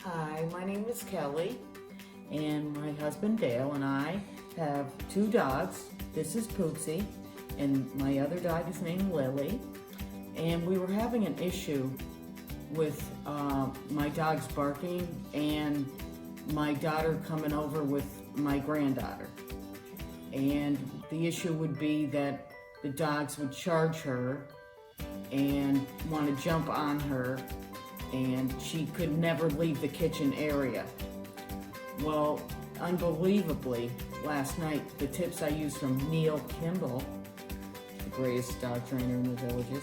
Hi, my name is Kelly, and my husband Dale and I have two dogs. This is Poopsie, and my other dog is named Lily. And we were having an issue with my dogs barking and my daughter coming over with my granddaughter. And the issue would be that the dogs would charge her and want to jump on her, and she could never leave the kitchen area. Well, unbelievably, last night, the tips I used from Neil Kimball, the greatest dog trainer in the villages,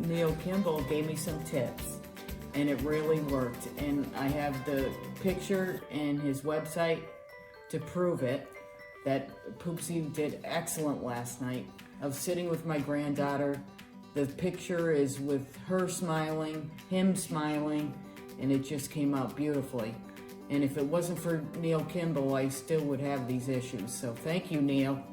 Neil Kimball gave me some tips, and it really worked. And I have the picture and his website to prove it, that Poopsie did excellent last night of sitting with my granddaughter. The picture is with her smiling, him smiling, and it just came out beautifully. And if it wasn't for Neil Kimball, I still would have these issues. So thank you, Neil.